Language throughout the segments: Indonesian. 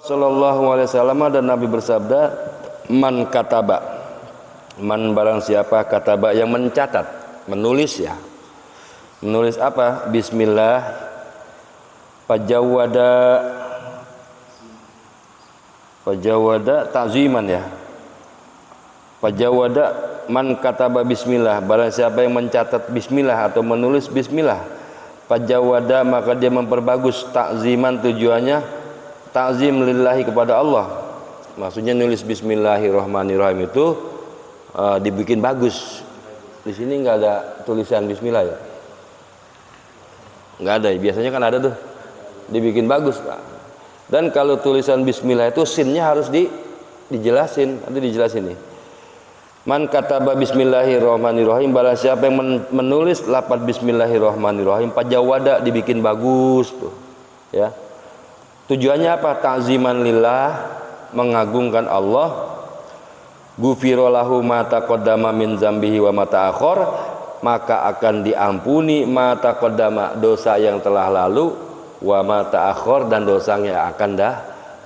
Sallallahu alaihi wasallam, dan Nabi bersabda, man kataba, man barang siapa, kataba yang mencatat, menulis ya. Menulis apa? Bismillah, pajawada ta'ziman ya. Pajawada, man kataba bismillah, barang siapa yang mencatat bismillah atau menulis bismillah, pajawada maka dia memperbagus, ta'ziman tujuannya ta'zim lillahi kepada Allah. Maksudnya nulis bismillahirrahmanirrahim itu dibikin bagus. Di sini nggak ada tulisan bismillah ya? Nggak ada, biasanya kan ada tuh, dibikin bagus Pak. Dan kalau tulisan bismillah itu sinnya harus dijelasin, nanti dijelasin nih. Man kataba bismillahirrahmanirrahim, barang siapa yang menulis lafaz bismillahirrahmanirrahim, pajawada dibikin bagus tuh ya. Tujuannya apa? Ta'ziman lillah, mengagungkan Allah. Ghufira lahu ma taqaddama min zambihi wa ma ta'akhkhar, maka akan diampuni ma taqaddama, dosa yang telah lalu, wa ma ta'akhkhar, dan dosa yang akan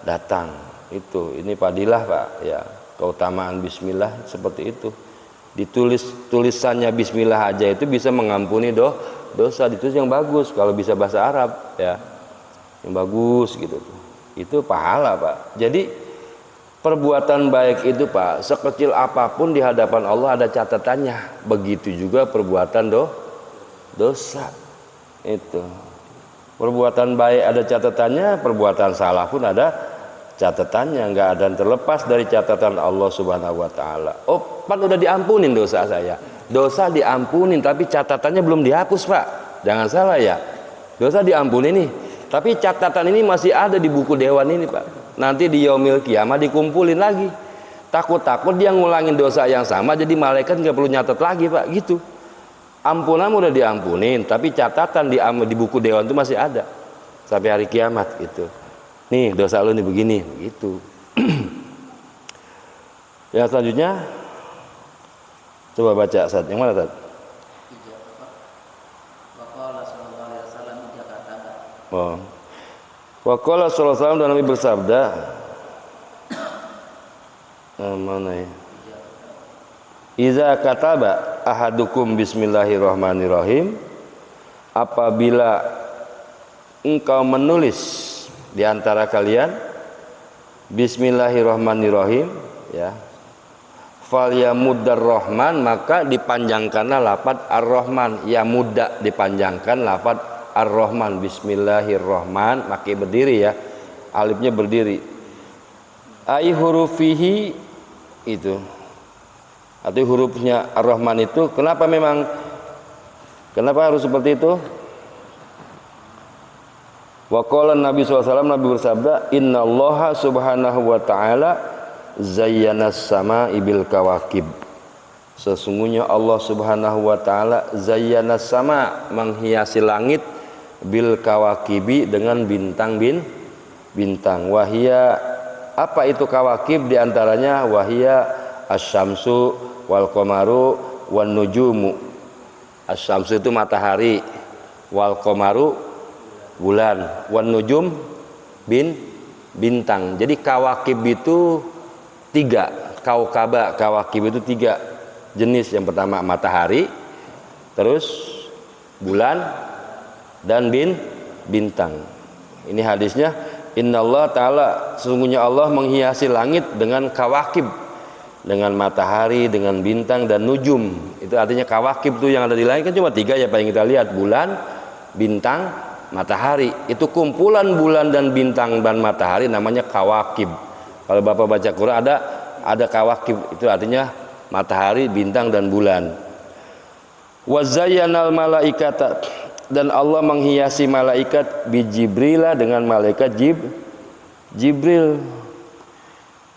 datang. Ini fadilah Pak ya, keutamaan bismillah seperti itu. Tulisannya bismillah aja itu bisa mengampuni dosa. Ditulis yang bagus, kalau bisa bahasa Arab ya, yang bagus gitu tuh. Itu pahala Pak. Jadi perbuatan baik itu Pak, sekecil apapun di hadapan Allah ada catatannya. Begitu juga perbuatan dosa. Itu perbuatan baik ada catatannya, perbuatan salah pun ada catatannya. Enggak ada yang terlepas dari catatan Allah Subhanahu wa taala. Oh, Pak udah diampunin dosa saya. Dosa diampunin tapi catatannya belum dihapus Pak. Jangan salah ya. Dosa diampuni nih, tapi catatan ini masih ada di buku dewan ini Pak. Nanti di yaumil kiamah dikumpulin lagi. Takut-takut dia ngulangin dosa yang sama, jadi malaikat nggak perlu nyatet lagi Pak, gitu. Ampunan udah diampunin, tapi catatan di buku dewan itu masih ada sampai hari kiamat gitu. Nih dosa lu nih begini, gitu. Yang selanjutnya coba baca Ustaz. Yang mana Ustaz? Oh. Waqala sallallahu alaihi wasallam, dan Nabi bersabda, mana ya? Iza kataba ahadukum bismillahirrahmanirrahim, apabila engkau menulis di antara kalian bismillahirrahmanirrahim ya, falyamuddar rahman, maka dipanjangkanlah lafaz ar-rahman. Ya mudda, dipanjangkan lafaz ar-rahman. Bismillahirrahman, pakai berdiri ya, alifnya berdiri. Ai hurufihi itu, atau hurufnya ar-rahman itu. Kenapa harus seperti itu? Wa qala Nabi SAW, Nabi bersabda, innallaha subhanahu wa ta'ala zayyana as-sama'i bil kawakib. Sesungguhnya Allah Subhanahu wa ta'ala zayyana as-sama', menghiasi langit, bil kawakibi, dengan bintang. Wahia, apa itu kawakib? Di antaranya wahia asyamsu wal qamaru wan nujumu. Asyamsu itu matahari, wal qamaru bulan, wan nujum bintang. Jadi kawakib itu 3, kawakib itu 3 jenis. Yang pertama matahari, terus bulan, dan bintang. Ini hadisnya, innallaha ta'ala, sesungguhnya Allah menghiasi langit dengan kawakib, dengan matahari, dengan bintang, dan nujum. Itu artinya kawakib tuh yang ada di langit kan cuma 3 ya Pak, yang kita lihat, bulan, bintang, matahari. Itu kumpulan bulan dan bintang dan matahari namanya kawakib. Kalau Bapak baca Quran ada kawakib, itu artinya matahari, bintang, dan bulan. Wa zayyanal malaikata, dan Allah menghiasi malaikat bi Jibril, dengan malaikat Jibril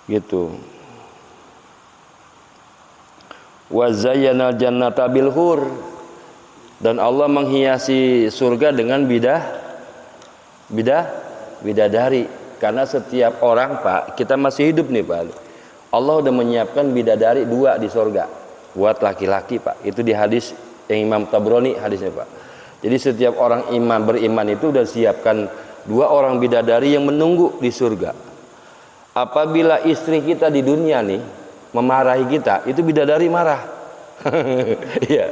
gitu. Wa zayyanal jannata bil hur, dan Allah menghiasi surga dengan bidadari. Karena setiap orang Pak, kita masih hidup nih Pak, Allah udah menyiapkan bidadari 2 di surga buat laki-laki Pak. Itu di hadis yang Imam Tabrani hadisnya Pak. Jadi setiap orang beriman itu udah siapkan 2 orang bidadari yang menunggu di surga. Apabila istri kita di dunia nih memarahi kita, itu bidadari marah. Iya.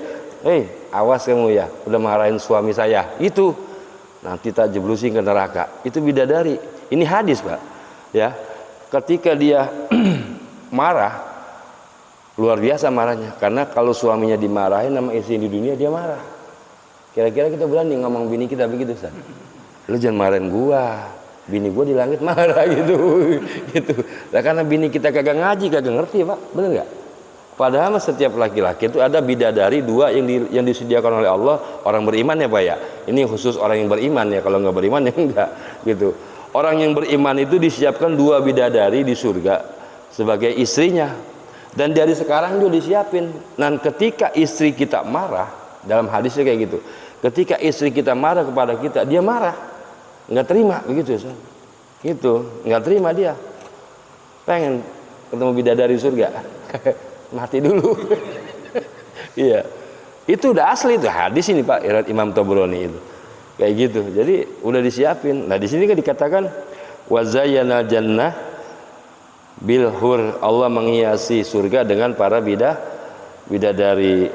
Awas kamu ya, udah marahin suami saya. Itu nanti tak jeblusin ke neraka. Itu bidadari. Ini hadis, Pak. Ya. Ketika dia marah, luar biasa marahnya. Karena kalau suaminya dimarahin sama istri di dunia, dia marah. Kira-kira kita berani ngomong bini kita begitu, Ustaz? Lu jangan marahin gua. Bini gua di langit marah gitu. Gitu. Nah, karena bini kita kagak ngaji, kagak ngerti, Pak. Bener nggak? Padahal setiap laki-laki itu ada bidadari dua yang disediakan oleh Allah, orang beriman ya, Pak ya. Ini khusus orang yang beriman ya, kalau nggak beriman ya enggak gitu. Orang yang beriman itu disiapkan 2 bidadari di surga sebagai istrinya. Dan dari sekarang juga disiapin. Dan ketika istri kita marah, dalam hadisnya kayak gitu. Ketika istri kita marah kepada kita, dia marah. Nggak terima begitu, Ustaz. Gitu, nggak terima dia. Pengen ketemu bidadari surga. Mati dulu. Iya. Itu udah asli itu hadis ini, Pak, riwayat Imam Tabrani itu. Kayak gitu. Jadi udah disiapin. Nah, di sini kan dikatakan wa zayyana jannah bil hur. Allah menghiasi surga dengan para bidadari